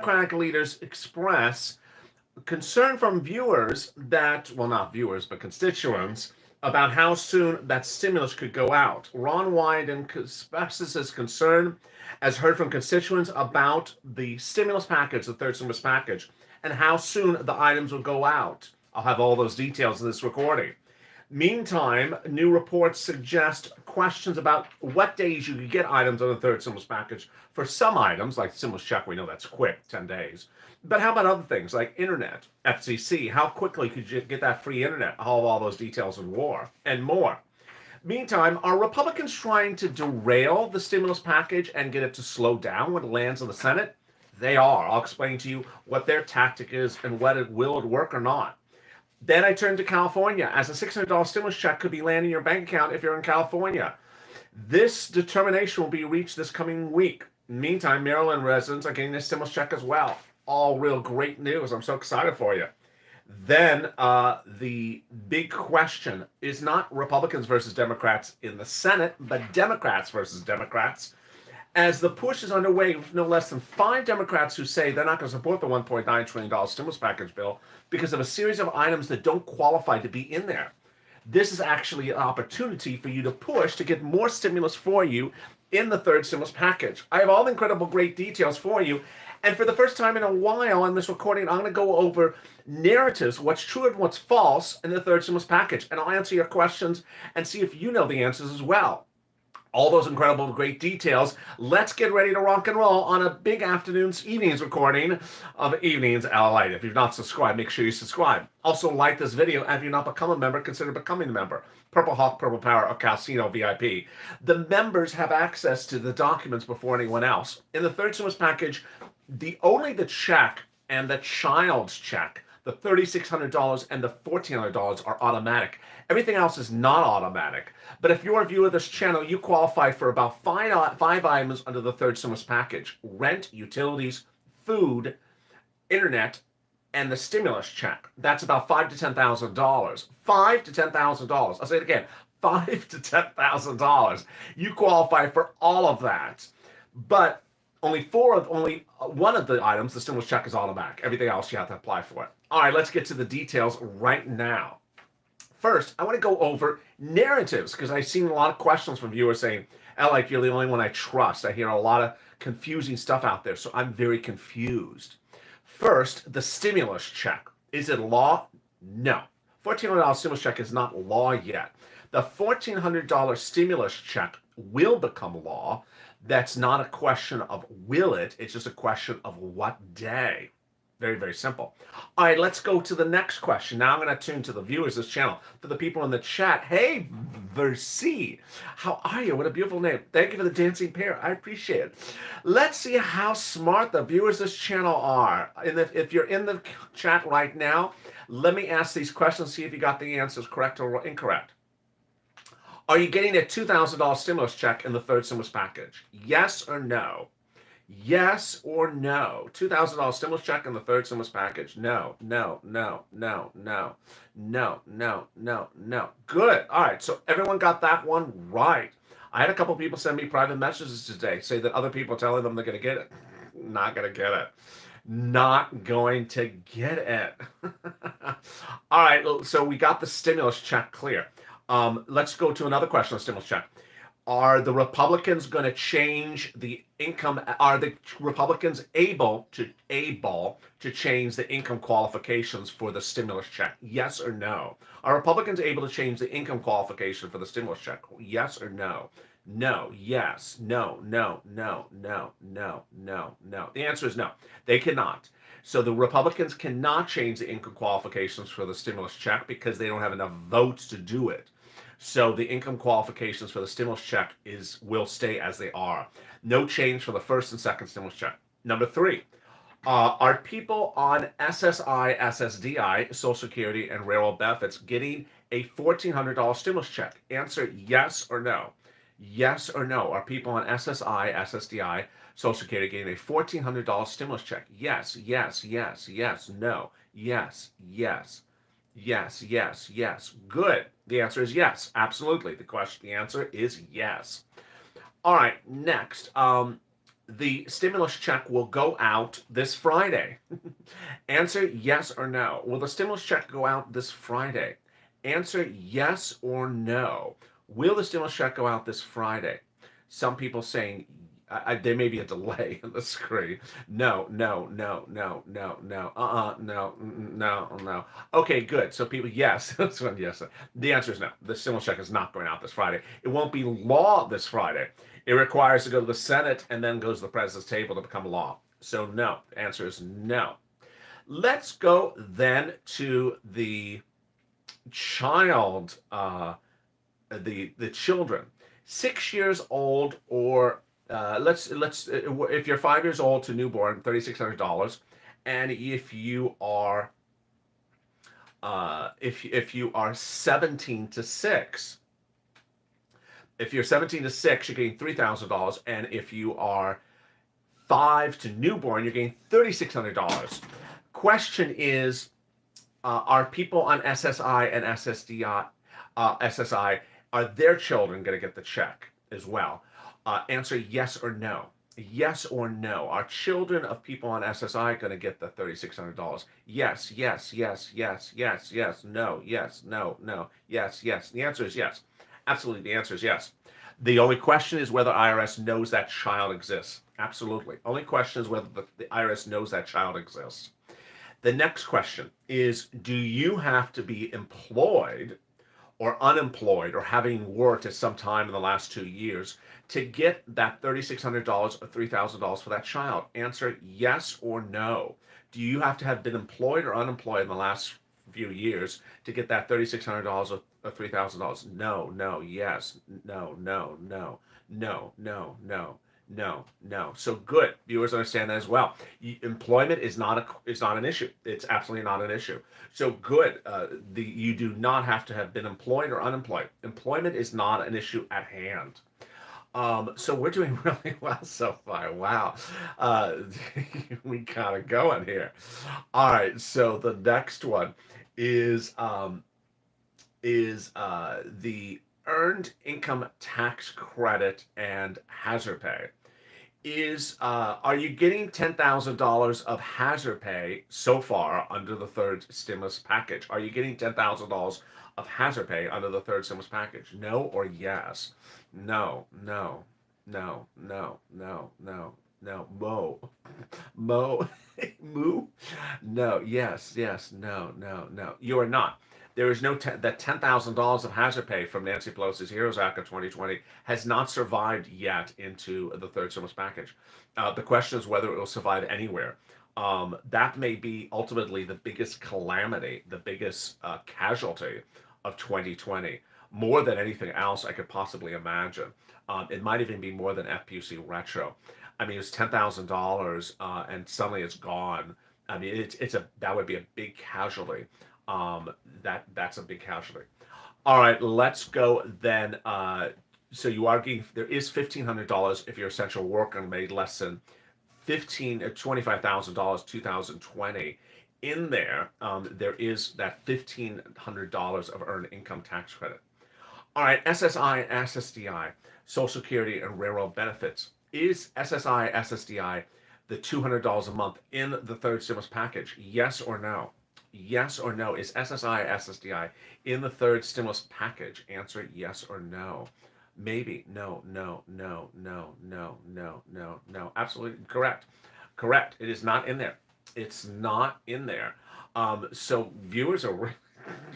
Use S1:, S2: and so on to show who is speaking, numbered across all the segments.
S1: Democratic leaders express concern from viewers that, well, not viewers, but constituents, about how soon that stimulus could go out. Ron Wyden expresses his concern, as heard from constituents, about the stimulus package, the third stimulus package, and how soon the items will go out. I'll have all those details in this recording. Meantime, new reports suggest questions about what days you could get items on the third stimulus package. For some items, like stimulus check, we know that's quick, 10 days. But how about other things like internet, FCC? How quickly could you get that free internet? I'll have all those details in war and more. Meantime, are Republicans trying to derail the stimulus package and get it to slow down when it lands in the Senate? They are. I'll explain to you what their tactic is and whether it will work or not. Then I turn to California, as a $600 stimulus check could be landing in your bank account if you're in California. This determination will be reached this coming week. Meantime, Maryland residents are getting a stimulus check as well. All real great news. I'm so excited for you. Then the big question is not Republicans versus Democrats in the Senate, but Democrats versus Democrats. As the push is underway, with no less than 5 Democrats who say they're not going to support the $1.9 trillion stimulus package bill because of a series of items that don't qualify to be in there. This is actually an opportunity for you to push to get more stimulus for you in the third stimulus package. I have all the incredible great details for you. And for the first time in a while on this recording, I'm going to go over narratives, what's true and what's false in the third stimulus package. And I'll answer your questions and see if you know the answers as well. All those incredible, great details. Let's get ready to rock and roll on a big afternoon's, evening's recording of Evenings Late. If you've not subscribed, make sure you subscribe. Also, like this video, and if you're not become a member, consider becoming a member. Purple Hawk, Purple Power, or Casino VIP. The members have access to the documents before anyone else. In the third stimulus package, only the check and the child's check, the $3,600 and the $1,400 are automatic. Everything else is not automatic. But if you're a viewer of this channel, you qualify for about five items under the third stimulus package: rent, utilities, food, internet, and the stimulus check. That's about $5,000 to $10,000. $5,000 to $10,000. I'll say it again: $5,000 to $10,000. You qualify for all of that. But only one of the items, the stimulus check, is automatic. Everything else you have to apply for it. All right, let's get to the details right now. First, I want to go over narratives, because I've seen a lot of questions from viewers saying, like, you're the only one I trust. I hear a lot of confusing stuff out there, so I'm very confused. First, the stimulus check. Is it law? No. $1,400 stimulus check is not law yet. The $1,400 stimulus check will become law. That's not a question of will it, it's just a question of what day. Very, very simple. All right, let's go to the next question. Now I'm going to tune to the viewers of this channel, to the people in the chat. Hey, Versi, how are you? What a beautiful name. Thank you for the dancing pair. I appreciate it. Let's see how smart the viewers of this channel are. And if you're in the chat right now, let me ask these questions, see if you got the answers correct or incorrect. Are you getting a $2,000 stimulus check in the third stimulus package? Yes or no? Yes or no? $2,000 stimulus check in the third stimulus package. No, no, no, no, no, no, no, no, no. Good. All right, so everyone got that one right. I had a couple people send me private messages today, say that other people are telling them they're going to get it. Not going to get it. Not going to get it. All right, so we got the stimulus check clear. Let's go to another question on stimulus check. Are the Republicans going to change the income? Are the Republicans able to change the income qualifications for the stimulus check? Yes or no? Are Republicans able to change the income qualification for the stimulus check? Yes or no? No, yes, no, no, no, no, no, no, no. The answer is no. They cannot. So the Republicans cannot change the income qualifications for the stimulus check because they don't have enough votes to do it. So the income qualifications for the stimulus check will stay as they are. No change for the first and second stimulus check. Number 3, are people on SSI, SSDI, Social Security, and Railroad benefits getting a $1,400 stimulus check? Answer yes or no. Yes or no. Are people on SSI, SSDI, Social Security getting a $1,400 stimulus check? Yes, yes, yes, yes, no, yes, yes. Yes, yes, yes. Good. The answer is yes. Absolutely. The answer is yes. All right. Next, The stimulus check will go out this Friday. Answer yes or no. Will the stimulus check go out this Friday? Answer yes or no. Will the stimulus check go out this Friday? Some people saying there may be a delay in the screen. No, no, no, no, no, no, no, no, no. Okay, good. So people, yes, this one, yes. The answer is no. The stimulus check is not going out this Friday. It won't be law this Friday. It requires to go to the Senate and then goes to the president's table to become law. So no. The answer is no. Let's go then to the child, the children, 6 years old, or let's if you're 5 years old to newborn, $3,600, and if you are if you are 17 to 6, if you're 17 to 6, you're getting $3,000, and if you are 5 to newborn, you're getting $3,600. Question is, are people on SSI and SSDI, SSI, are their children going to get the check as well? Answer yes or no. Yes or no. Are children of people on SSI going to get the $3,600? Yes, yes, yes, yes, yes, yes, no, yes, no, no, yes, yes. The answer is yes. Absolutely, the answer is yes. The only question is whether IRS knows that child exists. Absolutely. Only question is whether the IRS knows that child exists. The next question is, do you have to be employed or unemployed or having worked at some time in the last 2 years to get that $3,600 or $3,000 for that child? Answer yes or no. Do you have to have been employed or unemployed in the last few years to get that $3,600 or $3,000? No, no, yes, no, no, no, no, no, no. No, no. So good. Viewers understand that as well. Employment is not an issue. It's absolutely not an issue. So good. You do not have to have been employed or unemployed. Employment is not an issue at hand. So we're doing really well so far. Wow. We got it going here. All right. So the next one is the earned income tax credit and hazard pay. Are you getting $10,000 of hazard pay so far under the third stimulus package? Are you getting $10,000 of hazard pay under the third stimulus package? No or yes? No, no, no, no, no, no, no. Mo, moo. No, yes, yes, no, no, no. You are not. There is no that $10,000 of hazard pay from Nancy Pelosi's HEROES Act of 2020 has not survived yet into the third stimulus package. The question is whether it will survive anywhere. That may be ultimately the biggest calamity, the biggest casualty of 2020, more than anything else I could possibly imagine. It might even be more than FPUC retro. I mean, it's $10,000 and suddenly it's gone. I mean, that would be a big casualty. That's a big casualty. All right, let's go then. So you are getting, there is $1,500 if you're essential worker and made less than $25,000 2020. In there, there is that $1,500 of earned income tax credit. All right, SSI and SSDI, Social Security and Railroad benefits. Is SSI, SSDI the $200 a month in the third stimulus package? Yes or no? Yes or no? Is SSI, SSDI in the third stimulus package? Answer yes or no. Maybe. No, no, no, no, no, no, no, no. Absolutely correct. Correct. It is not in there. It's not in there. So viewers are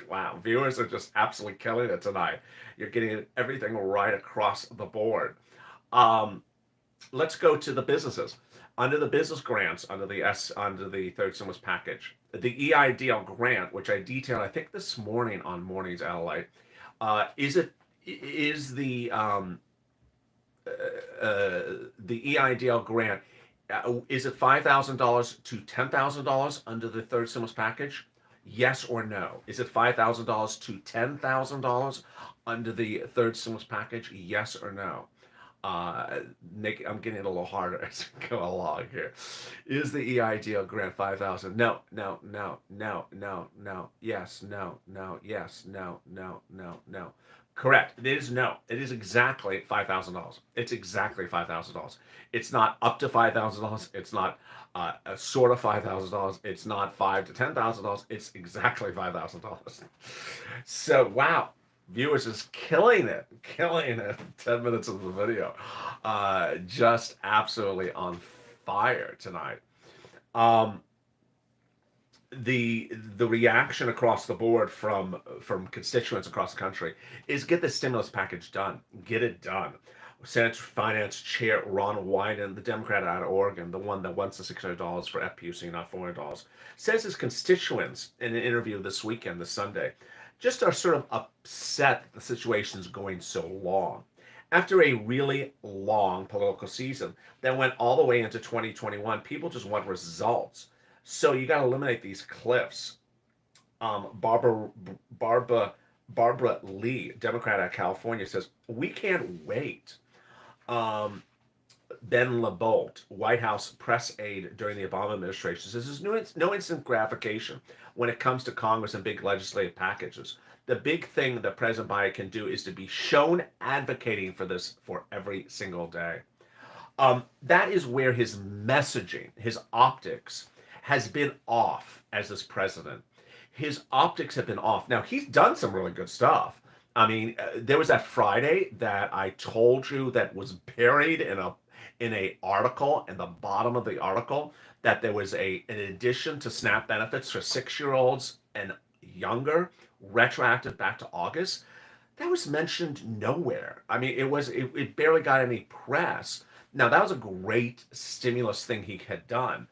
S1: wow, viewers are just absolutely killing it tonight. You're getting everything right across the board. Um, let's go to the businesses. Under the business grants, under the third stimulus package, the EIDL grant, which I detailed, I think this morning on Mornings LA, is the EIDL grant? Is it $5,000 to $10,000 under the third stimulus package? Yes or no? Is it $5,000 to $10,000 under the third stimulus package? Yes or no? I'm getting it a little harder as we go along here. Is the EIDL grant 5,000? No, no, no, no, no, no. Yes, no, no, yes, no, no, no, no. Correct. It is no. It is exactly $5,000. It's exactly $5,000. It's not up to $5,000. It's not a sort of $5,000. It's not five to $10,000. It's exactly $5,000. So wow, viewers is killing it, killing it. 10 minutes of the video, just absolutely on fire tonight. Um, the reaction across the board from constituents across the country is get the stimulus package done, get it done. Senate Finance Chair Ron Wyden, the Democrat out of Oregon, the one that wants the $600 for FPUC, not $400, says his constituents in an interview this weekend, this Sunday, just are sort of upset that the situation's going so long. After a really long political season that went all the way into 2021, people just want results. So you got to eliminate these cliffs. Um, Barbara Barbara Barbara Lee, Democrat out of California, says we can't wait. Um, Ben LaBolt, White House press aide during the Obama administration, says there's no instant gratification when it comes to Congress and big legislative packages. The big thing that President Biden can do is to be shown advocating for this for every single day. That is where his messaging, his optics, has been off as this president. His optics have been off. Now he's done some really good stuff. I mean, there was that Friday that I told you that was buried in a article, in the bottom of the article, that there was an addition to SNAP benefits for 6 year olds and younger, retroactive back to August. That was mentioned nowhere. I mean, it barely got any press. Now that was a great stimulus thing he had done,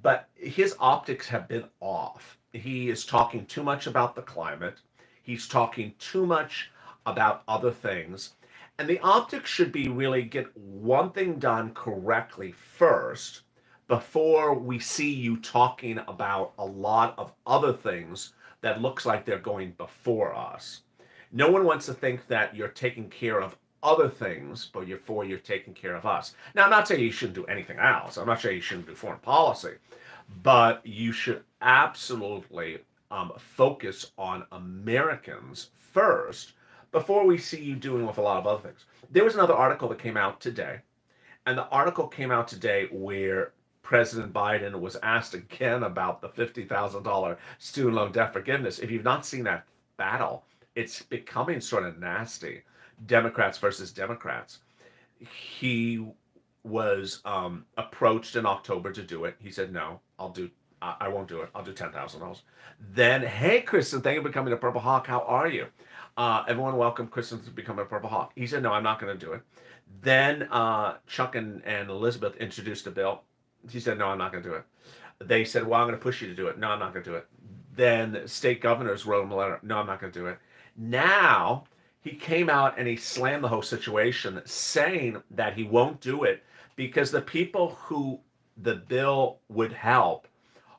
S1: but his optics have been off. He is talking too much about the climate. He's talking too much about other things. And the optics should be really get one thing done correctly first before we see you talking about a lot of other things that looks like they're going before us. No one wants to think that you're taking care of other things, but you're taking care of us. Now, I'm not saying you shouldn't do anything else. I'm not saying you shouldn't do foreign policy, but you should absolutely focus on Americans first before we see you doing with a lot of other things. There was another article that came out today, and the article came out today where President Biden was asked again about the $50,000 student loan debt forgiveness. If you've not seen that battle, it's becoming sort of nasty. Democrats versus Democrats. He was approached in October to do it. He said, "No, I won't do it. I'll do $10,000." Then, hey, Kristen, thank you for becoming a Purple Hawk. How are you? Everyone, welcome Kristen to become a Purple Hawk. He said, "No, I'm not going to do it." Then Chuck and Elizabeth introduced a bill. He said, "No, I'm not going to do it." They said, "Well, I'm going to push you to do it." "No, I'm not going to do it." Then state governors wrote him a letter. "No, I'm not going to do it." Now he came out and he slammed the whole situation, saying that he won't do it because the people who the bill would help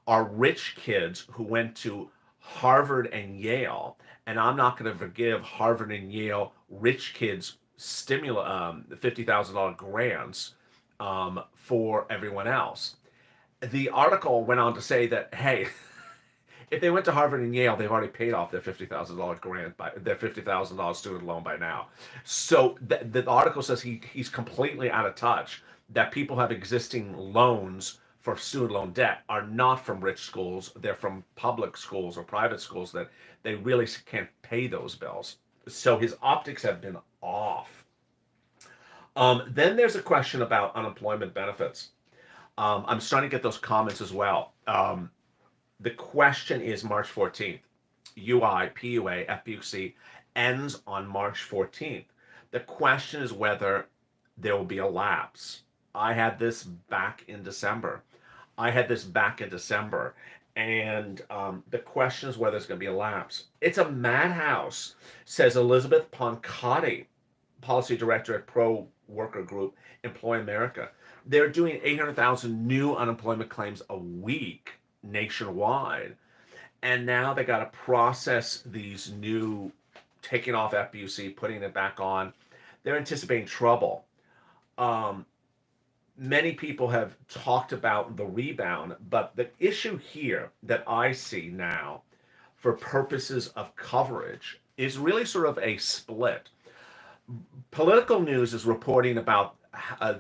S1: are rich kids who went to Harvard and Yale, and I'm not going to forgive Harvard and Yale rich kids $50,000 grants for everyone else. The article went on to say that, hey, if they went to Harvard and Yale, they've already paid off their $50,000 grant by their $50,000 student loan by now. So the article says he's completely out of touch. That people have existing loans for student loan debt are not from rich schools; they're from public schools or private schools that they really can't pay those bills. So his optics have been off. Then there's a question about unemployment benefits. I'm starting to get those comments as well. The question is March 14th. UI, PUA, FPUC ends on March 14th. The question is whether there will be a lapse. I had this back in December. And the question is whether there's going to be a lapse. It's a madhouse, says Elizabeth Poncotti, policy director at Pro Worker Group Employ America. They're doing 800,000 new unemployment claims a week nationwide. And now they got to process these new, taking off FPUC, putting it back on. They're anticipating trouble. Many people have talked about the rebound, but the issue here that I see now for purposes of coverage is really sort of a split. Political news is reporting about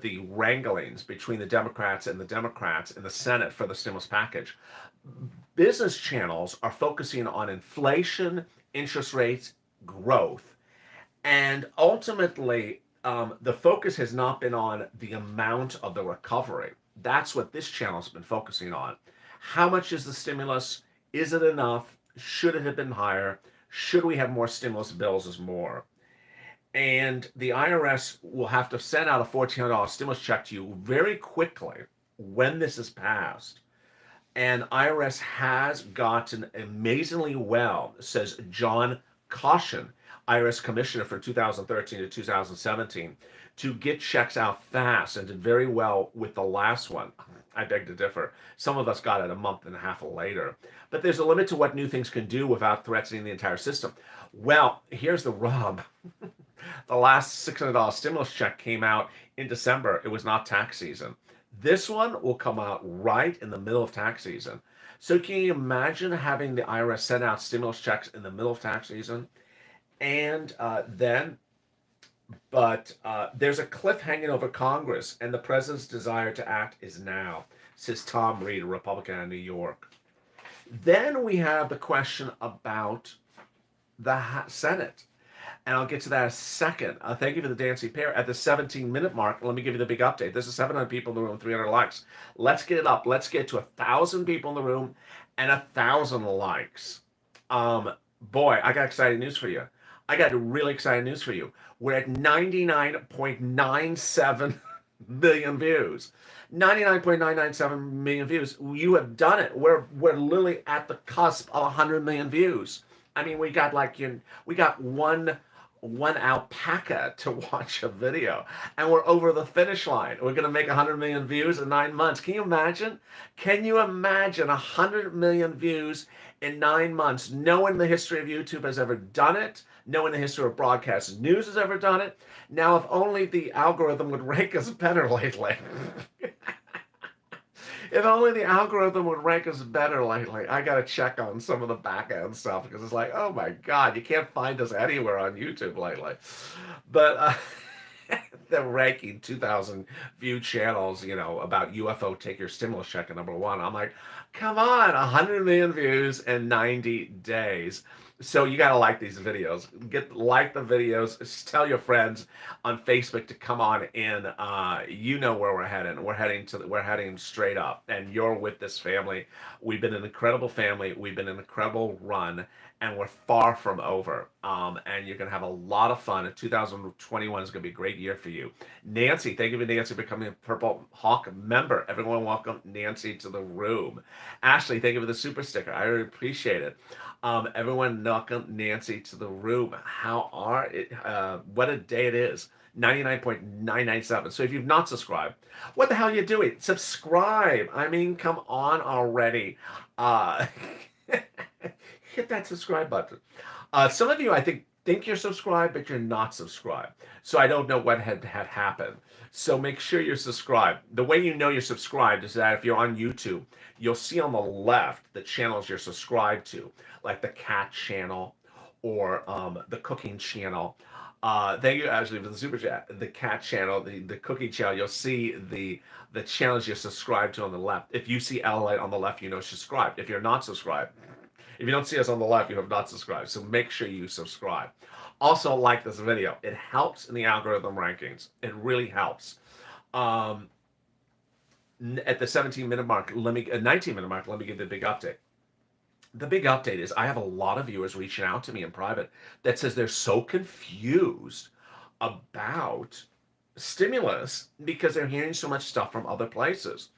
S1: the wranglings between the Democrats in the Senate for the stimulus package. Business channels are focusing on inflation, interest rates, growth, and ultimately, the focus has not been on the amount of the recovery. That's what this channel has been focusing on. How much is the stimulus? Is it enough? Should it have been higher? Should we have more stimulus bills as more? And the IRS will have to send out a $1,400 stimulus check to you very quickly when this is passed. And IRS has gotten amazingly well, says John Caution, IRS commissioner from 2013 to 2017, to get checks out fast and did very well with the last one. I beg to differ. Some of us got it a month and a half later. But there's a limit to what new things can do without threatening the entire system. Well, here's the rub. The last $600 stimulus check came out in December. It was not tax season. This one will come out right in the middle of tax season. So can you imagine having the IRS send out stimulus checks in the middle of tax season? And there's a cliff hanging over Congress, and the president's desire to act is now, says Tom Reed, a Republican in New York. Then we have the question about the Senate. And I'll get to that in a second. Thank you for the dancing pair. At the 17-minute mark, let me give you the big update. This is 700 people in the room, 300 likes. Let's get it up. Let's get to 1,000 people in the room and 1,000 likes. Boy, I got exciting news for you. I got really exciting news for you. We're at 99.97 million views. 99.997 million views. You have done it. We're literally at the cusp of 100 million views. I mean, we got one alpaca to watch a video, and we're over the finish line. We're going to make 100 million views in 9 months. Can you imagine? Can you imagine 100 million views in 9 months? No one in the history of YouTube has ever done it. No one in the history of broadcast news has ever done it. Now, if only the algorithm would rank us better lately. If only the algorithm would rank us better lately. I got to check on some of the back end stuff because it's like, oh my God, you can't find us anywhere on YouTube lately. But they're ranking 2,000 view channels, about UFO take your stimulus check at #1. I'm like, come on, 100 million views in 90 days. So you got to like these videos. Like the videos. Tell your friends on Facebook to come on in. You know where we're heading. We're heading straight up. And you're with this family. We've been an incredible family. We've been an incredible run. And we're far from over. And you're going to have a lot of fun. And 2021 is going to be a great year for you. Nancy, thank you for Nancy becoming a Purple Hawk member. Everyone welcome Nancy to the room. Ashley, thank you for the super sticker. I really appreciate it. Everyone welcome Nancy to the room. How are it? What a day it is. 99.997. So if you've not subscribed, what the hell are you doing? Subscribe. I mean, come on already. Hit that subscribe button. Some of you, I think you're subscribed, but you're not subscribed. So I don't know what had happened. So make sure you're subscribed. The way you know you're subscribed is that if you're on YouTube, you'll see on the left the channels you're subscribed to, like the cat channel or the cooking channel. Thank you, Ashley, for the super chat. The cat channel, the cooking channel, you'll see the channels you're subscribed to on the left. If you see LLA on the left, you know subscribed. If you're not subscribed, if you don't see us on the left, you have not subscribed. So make sure you subscribe. Also, like this video. It helps in the algorithm rankings. It really helps. At the 17-minute mark, 19-minute mark, let me give the big update. The big update is I have a lot of viewers reaching out to me in private that says they're so confused about stimulus because they're hearing so much stuff from other places.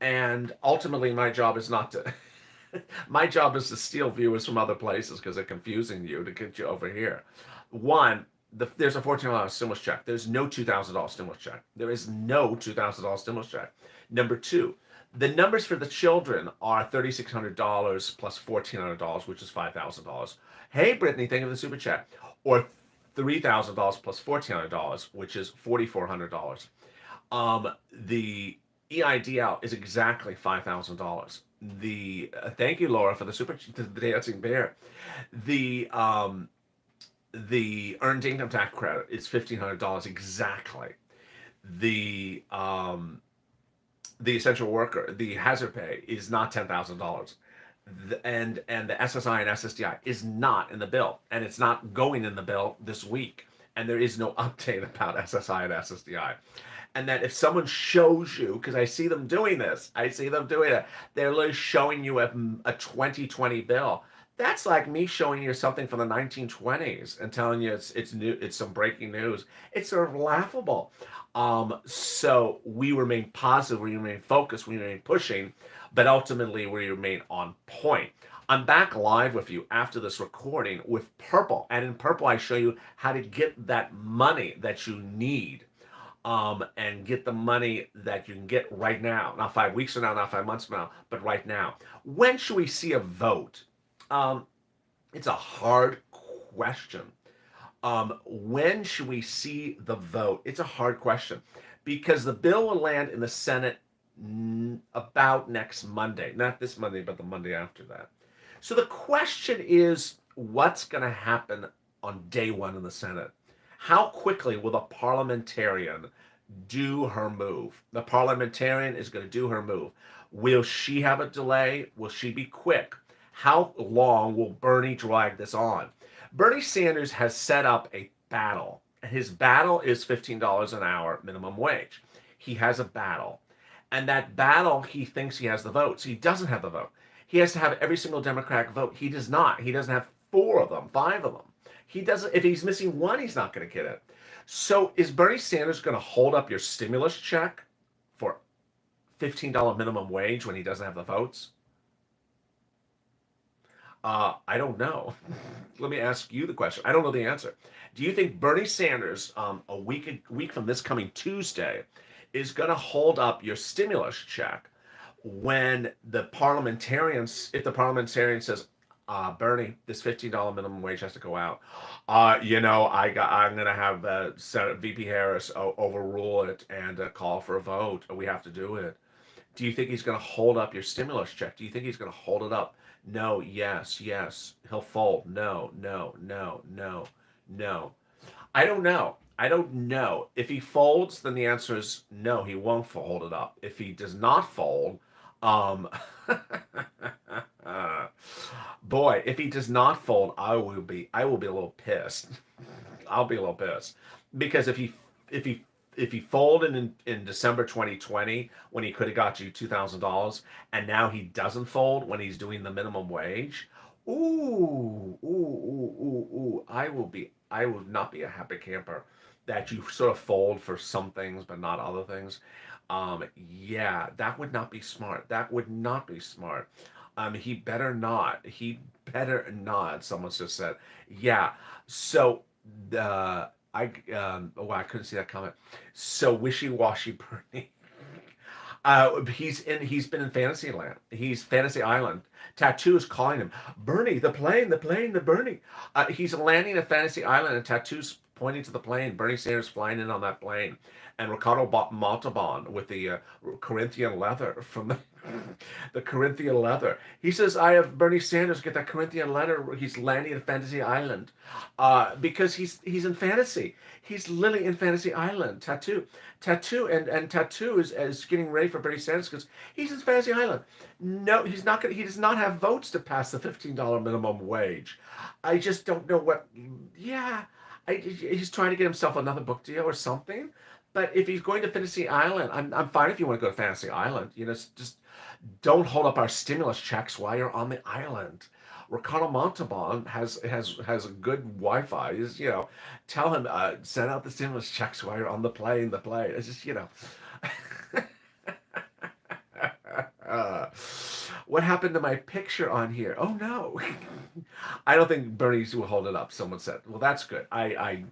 S1: And ultimately, my job is not to... My job is to steal viewers from other places because they're confusing you to get you over here. One, there's a $1,400 stimulus check. There's no $2,000 stimulus check. There is no $2,000 stimulus check. Number two, the numbers for the children are $3,600 plus $1,400, which is $5,000. Hey, Brittany, thank you for the super chat. Or $3,000 plus $1,400, which is $4,400. The EIDL is exactly $5,000. Thank you, Laura, for the super the dancing bear. The earned income tax credit is $1,500 exactly. The the essential worker, the hazard pay is not $10,000. And the SSI and SSDI is not in the bill, and it's not going in the bill this week. And there is no update about SSI and SSDI. And that if someone shows you, because I see them doing this, I see them doing it, they're literally showing you a 2020 bill. That's like me showing you something from the 1920s and telling you it's new, it's some breaking news. It's sort of laughable. So we remain positive, we remain focused, we remain pushing, but ultimately we remain on point. I'm back live with you after this recording with Purple, and in Purple I show you how to get that money that you need, and get the money that you can get right now, not 5 weeks from now, not 5 months from now, but right now. When should we see a vote? Um, it's a hard question. When should we see the vote? It's a hard question because the bill will land in the Senate about next Monday, not this Monday, but the Monday after that. So the question is, what's going to happen on day one in the Senate? How quickly will the parliamentarian do her move? The parliamentarian is going to do her move. Will she have a delay? Will she be quick? How long will Bernie drag this on? Bernie Sanders has set up a battle. His battle is $15 an hour minimum wage. He has a battle. And that battle, he thinks he has the votes. He doesn't have the vote. He has to have every single Democratic vote. He does not. He doesn't have 4 of them, 5 of them. He doesn't. If he's missing one, he's not going to get it. So is Bernie Sanders going to hold up your stimulus check for $15 minimum wage when he doesn't have the votes? I don't know. Let me ask you the question. I don't know the answer. Do you think Bernie Sanders, a week from this coming Tuesday, is going to hold up your stimulus check when the parliamentarians, if the parliamentarian says, Bernie, this $15 minimum wage has to go out. I'm going to have Senate VP Harris overrule it and call for a vote. We have to do it. Do you think he's going to hold up your stimulus check? Do you think he's going to hold it up? No, yes, yes. He'll fold. No, no, no, no, no. I don't know. I don't know. If he folds, then the answer is no, he won't hold it up. If he does not fold, um, boy, if he does not fold, I will be a little pissed. I'll be a little pissed because if he if he folded in December 2020 when he could have got you $2,000, and now he doesn't fold when he's doing the minimum wage, ooh, ooh, ooh, ooh, ooh, I would not be a happy camper that you sort of fold for some things but not other things. Yeah, that would not be smart. That would not be smart. He better not. He better not. Someone's just said, yeah. So the oh, I couldn't see that comment. So wishy-washy Bernie. He's been in fantasy land. He's Fantasy Island. Tattoo is calling him Bernie, the plane, the plane, the Bernie. He's landing at Fantasy Island, and Tattoo's pointing to the plane. Bernie Sanders flying in on that plane, and Ricardo Montalban with the Corinthian leather from the Corinthian leather. He says, "I have Bernie Sanders get that Corinthian leather." He's landing at Fantasy Island, because he's in fantasy. He's literally in Fantasy Island. And Tattoo is getting ready for Bernie Sanders because he's in Fantasy Island. No, he's not going. He does not have votes to pass the $15 minimum wage. I just don't know what. Yeah, he's trying to get himself another book deal or something. But if he's going to Fantasy Island, I'm fine if you want to go to Fantasy Island. Just don't hold up our stimulus checks while you're on the island. Ricardo Montalban has a good Wi-Fi. Tell him, send out the stimulus checks while you're on the plane. The plane. It's just uh, what happened to my picture on here? Oh no. I don't think Bernie's will hold it up. Someone said, well, that's good. I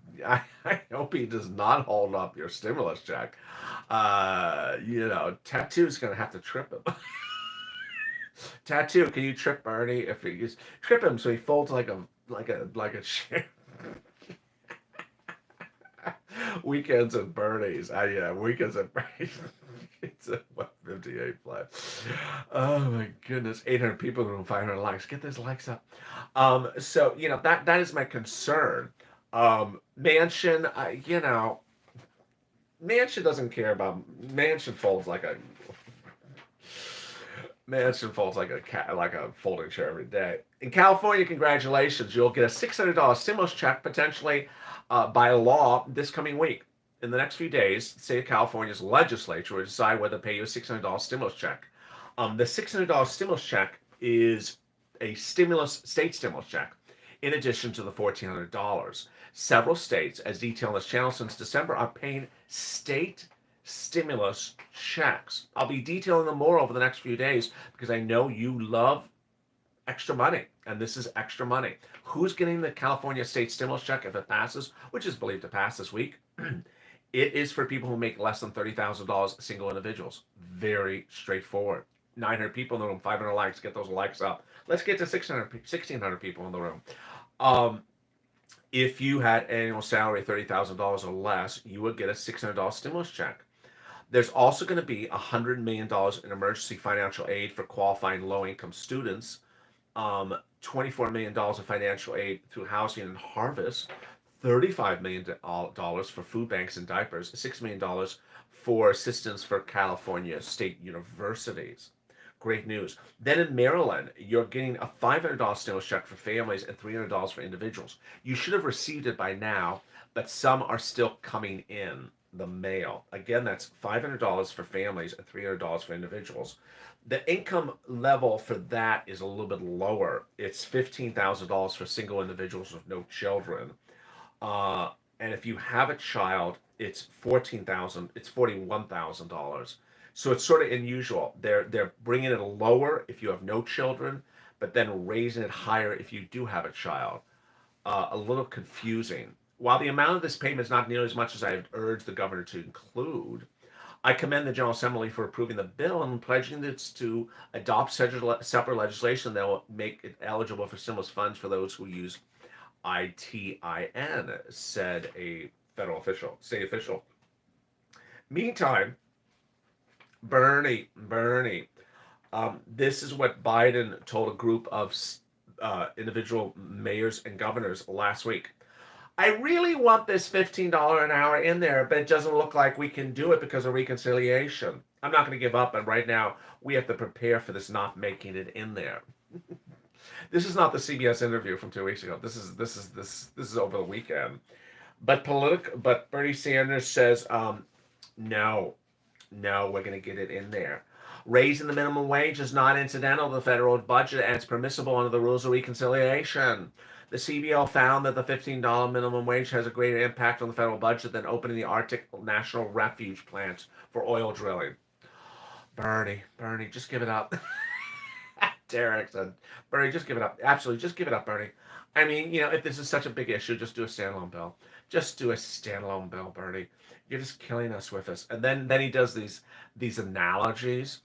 S1: hope he does not hold up your stimulus check. Tattoo's gonna have to trip him. Tattoo, can you trip Bernie? If you just trip him so he folds like a chair. Weekends at Bernie's. Yeah, weekends at Bernie's. It's a 158 play. Oh my goodness, 800 people and 500 likes. Get those likes up. So that is my concern. Manchin, Manchin doesn't care about Manchin folds like a Manchin folds like a cat, like a folding chair every day. In California, congratulations, you'll get a $600 stimulus check potentially by law this coming week. In the next few days, the state of California's legislature will decide whether to pay you a $600 stimulus check. The $600 stimulus check is a state stimulus check, in addition to the $1,400. Several states, as detailed in this channel since December, are paying state stimulus checks. I'll be detailing them more over the next few days because I know you love extra money, and this is extra money. Who's getting the California state stimulus check if it passes, which is believed to pass this week? It is for people who make less than $30,000, single individuals. Very straightforward. 900 people in the room, 500 likes. Get those likes up. Let's get to 1,600 people in the room. If you had annual salary $30,000 or less, you would get a $600 stimulus check. There's also going to be $100 million in emergency financial aid for qualifying low-income students, $24 million of financial aid through housing and harvest, $35 million for food banks and diapers, $6 million for assistance for California state universities. Great news. Then in Maryland, you're getting a $500 stimulus check for families and $300 for individuals. You should have received it by now, but some are still coming in the mail. Again, that's $500 for families and $300 for individuals. The income level for that is a little bit lower. It's $15,000 for single individuals with no children. And if you have a child, it's $41,000. So it's sort of unusual. They're bringing it lower if you have no children, but then raising it higher if you do have a child. A little confusing. While the amount of this payment is not nearly as much as I have urged the governor to include, I commend the General Assembly for approving the bill and pledging this to adopt separate legislation that will make it eligible for stimulus funds for those who use ITIN, said a state official. Meantime, Bernie, this is what Biden told a group of individual mayors and governors last week. I really want this $15 an hour in there, but it doesn't look like we can do it because of reconciliation. I'm not going to give up, and right now we have to prepare for this not making it in there. This is not the CBS interview from 2 weeks ago. This is over the weekend. But Bernie Sanders says, no, we're going to get it in there. Raising the minimum wage is not incidental to the federal budget and it's permissible under the rules of reconciliation. The CBO found that the $15 minimum wage has a greater impact on the federal budget than opening the Arctic National Refuge plant for oil drilling. Bernie, just give it up. Derek said, Bernie, just give it up. Absolutely, just give it up, Bernie. I mean, if this is such a big issue, just do a standalone bill. Just do a standalone bill, Bernie. You're just killing us with this. And then he does these analogies.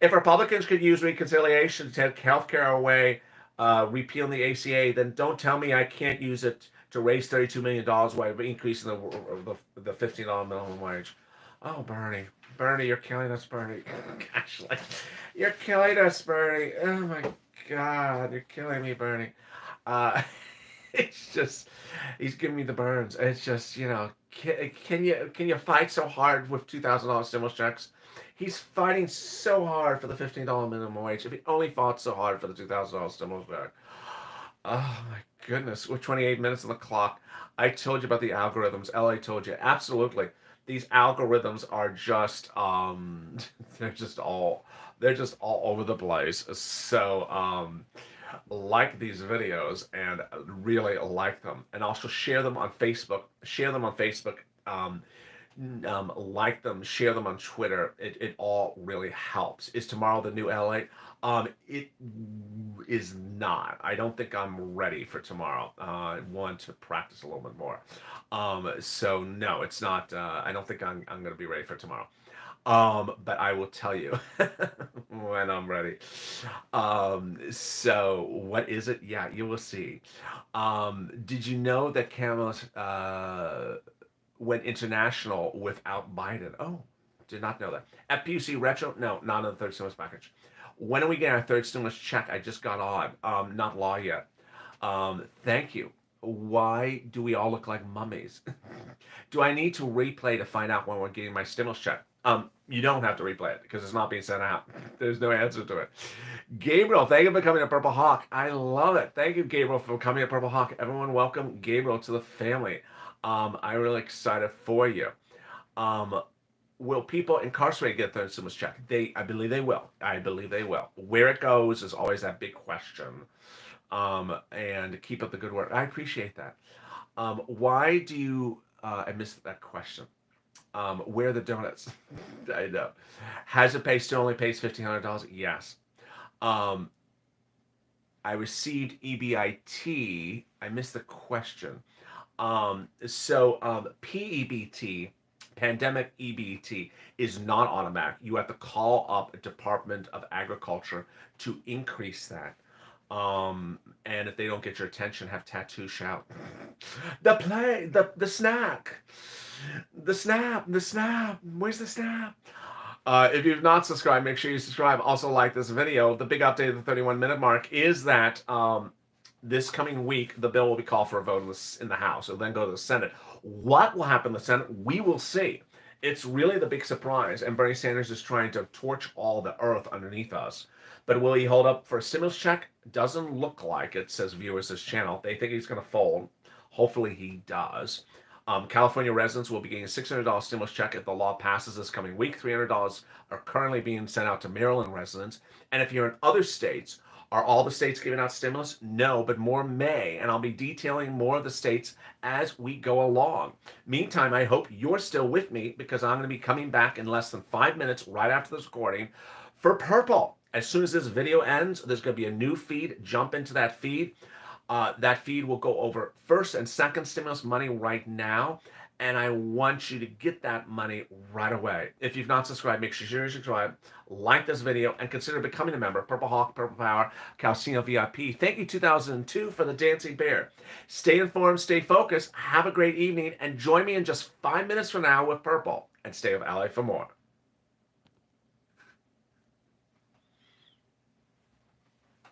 S1: If Republicans could use reconciliation to take health care away, repealing the ACA, then don't tell me I can't use it to raise $32 million while increasing the $15 minimum wage. Oh, Bernie, you're killing us, Bernie. Gosh, you're killing us, Bernie. Oh my God, you're killing me, Bernie. It's just, he's giving me the burns. It's just, can you fight so hard with $2,000 stimulus checks? He's fighting so hard for the $15 minimum wage. If he only fought so hard for the $2,000 stimulus check. Oh my goodness, with 28 minutes on the clock. I told you about the algorithms. LA told you. Absolutely. These algorithms are just they're just all over the place. So like these videos and really like them, and also share them on Facebook. Like them, share them on Twitter. It all really helps. Is tomorrow the new LA? It is not. I don't think I'm ready for tomorrow. I want to practice a little bit more. So no, it's not. I don't think I'm going to be ready for tomorrow. But I will tell you when I'm ready. So what is it? Yeah, you will see. Did you know that Kamala went international without Biden? Oh, did not know that. FPUC retro? No, not on the third stimulus package. When are we getting our third stimulus check? I just got on. Not law yet. Thank you. why do we all look like mummies? Do I need to replay to find out when we're getting my stimulus check? You don't have to replay it because it's not being sent out. There's no answer to it. Gabriel, thank you for coming to Purple Hawk. I love it. Thank you, Gabriel, for coming to Purple Hawk. Everyone, welcome Gabriel to the family. I'm really excited for you. Will people incarcerated get their stimulus check? I believe they will. I believe they will. Where it goes is always that big question. And keep up the good work. I appreciate that. Why do you? I missed that question. Where are the donuts? I know. Has it paid still only pays $1,500? Yes. I received EBIT. I missed the question. PEBT, pandemic EBT, is not automatic. You have to call up Department of Agriculture to increase that. And if they don't get your attention, have tattoo shout. The snack. The snap. Where's the snap? If you've not subscribed, make sure you subscribe. Also like this video. The big update of the 31-minute mark is that this coming week, the bill will be called for a vote in the House. It'll then go to the Senate. What will happen in the Senate? We will see. It's really the big surprise, and Bernie Sanders is trying to torch all the earth underneath us. But will he hold up for a stimulus check? Doesn't look like it, says viewers this channel. They think he's going to fold. Hopefully he does. California residents will be getting a $600 stimulus check if the law passes this coming week. $300 are currently being sent out to Maryland residents. And if you're in other states, are all the states giving out stimulus? No, but more may, and I'll be detailing more of the states as we go along. Meantime, I hope you're still with me because I'm going to be coming back in less than 5 minutes right after this recording for Purple. As soon as this video ends, there's going to be a new feed. Jump into that feed. That feed will go over first and second stimulus money right now, and I want you to get that money right away. If you've not subscribed, make sure you subscribe, like this video, and consider becoming a member. Purple Hawk, Purple Power, Calcino VIP. Thank you, 2002, for the Dancing Bear. Stay informed, stay focused, have a great evening, and join me in just 5 minutes from now with Purple, and stay with Ally for more.